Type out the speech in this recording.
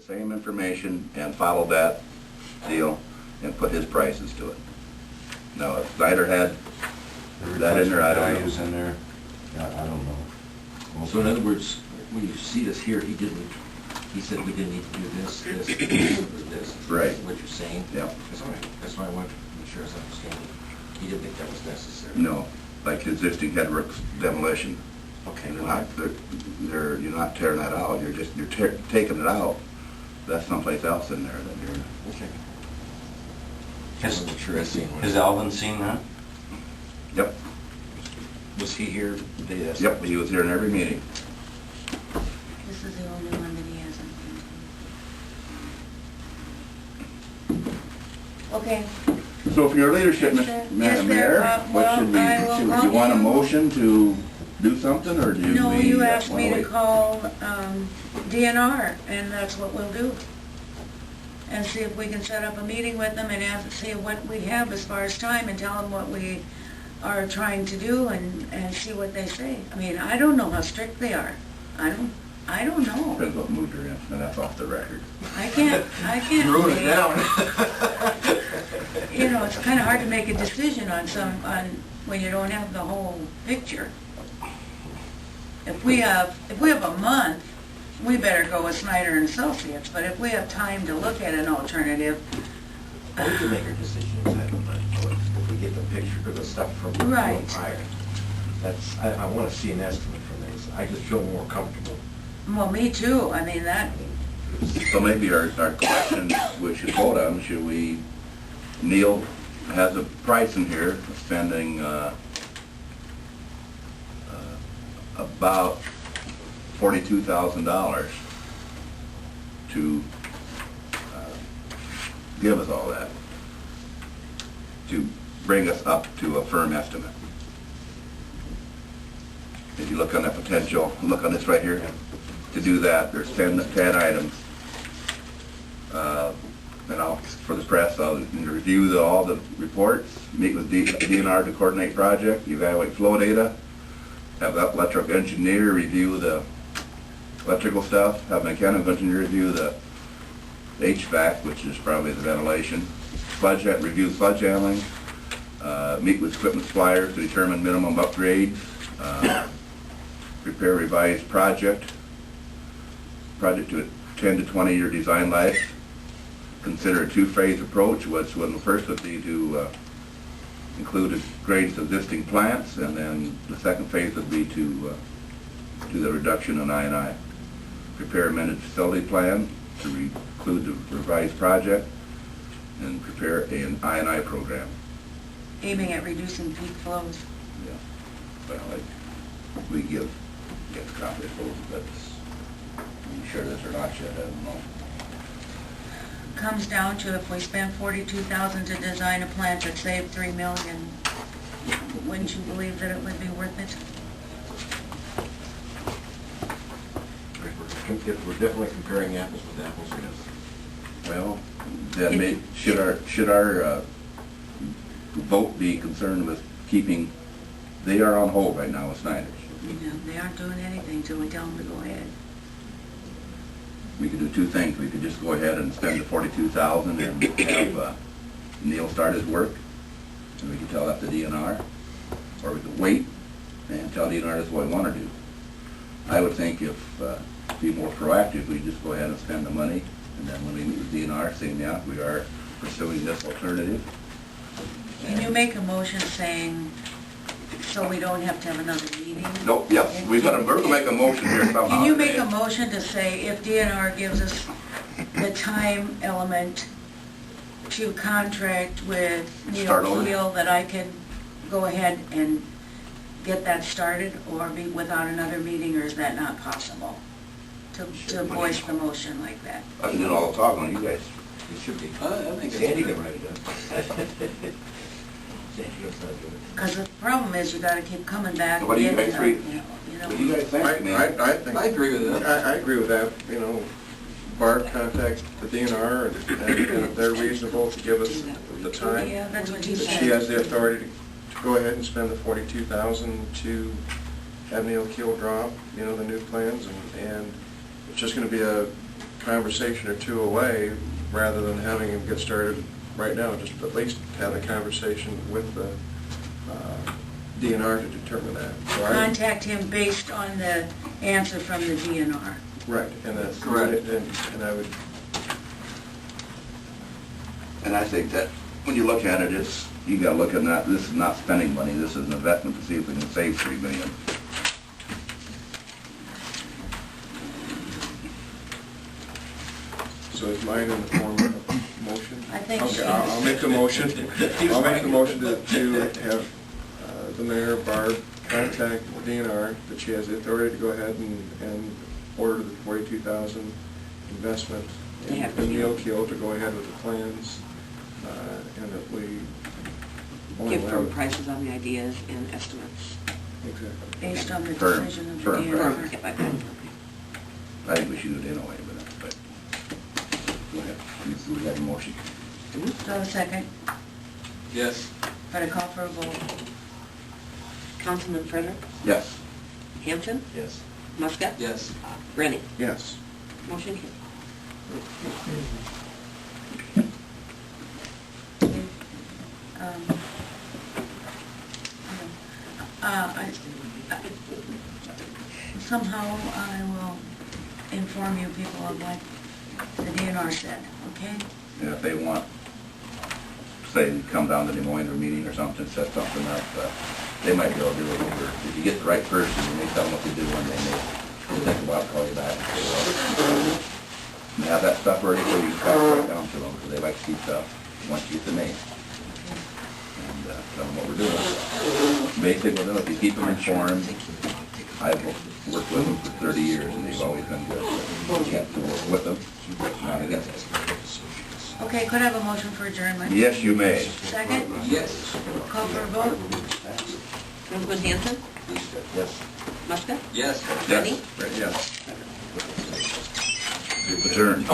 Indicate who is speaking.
Speaker 1: same information and followed that deal and put his prices to it. Now, if Snyder had that in there, I don't know.
Speaker 2: Values in there, I don't know.
Speaker 3: So in other words, when you see this here, he said we didn't need to do this, this, this.
Speaker 1: Right.
Speaker 3: Is what you're saying?
Speaker 1: Yeah.
Speaker 3: That's why I wanted to make sure I was understanding. He didn't think that was necessary.
Speaker 1: No, like existing headworks demolition.
Speaker 3: Okay.
Speaker 1: You're not tearing that out, you're taking it out. That's someplace else in there that you're...
Speaker 3: Okay.
Speaker 2: Has Alvin seen that?
Speaker 1: Yep.
Speaker 3: Was he here the day that?
Speaker 1: Yep, he was here in every meeting.
Speaker 4: This is the only one that he hasn't. Okay.
Speaker 1: So for your leadership,
Speaker 4: Yes, sir.
Speaker 1: Madam
Speaker 4: Yes, sir.
Speaker 1: Mayor,
Speaker 4: Well,
Speaker 1: what should we,
Speaker 4: I will
Speaker 1: do you want a
Speaker 4: call you.
Speaker 1: motion to do something, or do we...
Speaker 4: No, you asked me
Speaker 1: wanna
Speaker 4: to
Speaker 1: wait?
Speaker 4: call DNR, and that's what we'll do. And see if we can set up a meeting with them and see what we have as far as time and tell them what we are trying to do and see what they say. I mean, I don't know how strict they are. I don't know.
Speaker 1: Depends what mood you're in, and that's off the record.
Speaker 4: I can't
Speaker 3: Ruin it
Speaker 4: say.
Speaker 3: down.
Speaker 4: You know, it's kind of hard to make a decision on when you don't have the whole picture. If we have a month, we better go with Snyder and Associates, but if we have time to look at an alternative...
Speaker 3: We can make our decision inside the money, if we get the picture of the stuff from
Speaker 4: Right.
Speaker 3: prior. I want to see an estimate from these. I just feel more comfortable.
Speaker 4: Well, me too. I mean, that...
Speaker 1: So maybe our question, we should vote on, should we... Neil has a price in here, spending about $42,000 to give us all that, to bring us up to a firm estimate. If you look on that potential, look on this right here, to do that, there's 10 items. And for the press, I'll review all the reports, meet with DNR to coordinate project, evaluate flow data, have that electrical engineer review the electrical stuff, have mechanical engineer review the HVAC, which is probably the ventilation, review sludge handling, meet with equipment suppliers to determine minimum upgrades, prepare revised project to a 10 to 20 year design life, consider a two-phase approach, which one first would be to include grades of existing plants, and then the second phase would be to do the reduction in I&I. Prepare amended facility plan to include the revised project, and prepare an I&I program.
Speaker 4: aiming at reducing peak flows.
Speaker 1: Yeah. Well, we give copies of those, but are you sure this or not yet? I don't know.
Speaker 4: Comes down to if we spent $42,000 to design a plant that saved $3 million, wouldn't you believe that it would be worth it?
Speaker 3: We're definitely comparing apples with apples, yes.
Speaker 1: Well, then should our vote be concerned with keeping, they are on hold right now with Snyder's.
Speaker 4: You know, they aren't doing anything till we tell them to go ahead.
Speaker 1: We could do two things. We could just go ahead and spend the $42,000 and have Neil start his work, and we could tell that to DNR, or we could wait and tell DNR that's what we want to do. I would think if be more proactive, we just go ahead and spend the money, and then when we meet with DNR, saying, yeah, we are pursuing this alternative.
Speaker 4: Can you make a motion saying, so we don't have to have another meeting?
Speaker 1: Nope, yep, we're gonna make a motion here somehow.
Speaker 4: Can you make
Speaker 1: today.
Speaker 4: a motion to say if DNR gives us the time element to contract with
Speaker 1: Start over.
Speaker 4: Neil Keel, that I can go ahead and get that started, or be without another meeting, or is that not possible? To voice the motion like that?
Speaker 1: I can do all the talking, you guys.
Speaker 3: It should be.
Speaker 5: I think
Speaker 3: Sandy
Speaker 5: it's
Speaker 3: can write it up. Sandy knows how to do it.
Speaker 4: Because the problem is you gotta keep coming back.
Speaker 1: So what do you
Speaker 4: and
Speaker 1: guys
Speaker 4: getting,
Speaker 1: think?
Speaker 4: you know.
Speaker 1: What do you guys think, man?
Speaker 5: I think
Speaker 6: I agree with that.
Speaker 5: I agree with that. You know, Barb contacts the DNR, and if they're reasonable to give us the time,
Speaker 4: Yeah, that's what he
Speaker 5: that
Speaker 4: said.
Speaker 5: she has the authority to go ahead and spend the $42,000 to have Neil Keel drop, you know, the new plans, and it's just going to be a conversation or two away, rather than having him get started right now, just at least have a conversation with the DNR to determine that. So
Speaker 4: Contact him based on the answer from the DNR.
Speaker 5: Right, and that's
Speaker 3: Correct.
Speaker 5: And I would,
Speaker 1: And I think that when you look at it, you gotta look at that, this is not spending money, this is an investment to see if we can save $3 million.
Speaker 5: so is mine in the form of a motion?
Speaker 4: I think
Speaker 5: Okay,
Speaker 4: so.
Speaker 5: I'll make the motion. I'll make the motion to have the mayor, Barb, contact the DNR, that she has the authority to go ahead and order the 42,000 investment in
Speaker 6: Yeah.
Speaker 5: the Neil to go ahead with the plans, and that we only
Speaker 6: Give
Speaker 5: allow
Speaker 6: firm
Speaker 5: it.
Speaker 6: prices on the ideas and estimates.
Speaker 5: Exactly.
Speaker 4: Based on the
Speaker 1: Firm-
Speaker 4: decision of the
Speaker 1: firm
Speaker 4: DNR.
Speaker 1: price.
Speaker 6: Get back on.
Speaker 1: I think we should do it anyway, but go ahead, we have a motion.
Speaker 4: So a second,
Speaker 3: Yes.
Speaker 4: but I call for a vote.
Speaker 6: Councilman Frederick,
Speaker 1: Yes.
Speaker 6: Hampton,
Speaker 2: Yes.
Speaker 6: Muscat,
Speaker 3: Yes.
Speaker 6: Rennie.
Speaker 5: Yes.
Speaker 6: Motion carried.
Speaker 4: Um, Somehow I will inform you people of what the DNR said, okay?
Speaker 1: And if they want, say, come down to Des Moines or meeting or something, set something up, they might be able to do it over, if you get the right person, you may tell them what to do, and they may think about call you back. And have that stuff ready for you to pass right down to them, because they like to see stuff once you get the name. And tell them what we're doing. Basically, if you keep them informed, I've worked with them for 30 years, and they've always been good. You have to work with them, not against them.
Speaker 4: Okay, could I have a motion for adjournment?
Speaker 1: Yes, you may.
Speaker 4: Second,
Speaker 3: Yes.
Speaker 4: call for a vote?
Speaker 6: Councilman Hampton,
Speaker 1: Yes.
Speaker 6: Muscat,
Speaker 3: Yes.
Speaker 6: Rennie.
Speaker 5: Yes.
Speaker 1: Adjourn.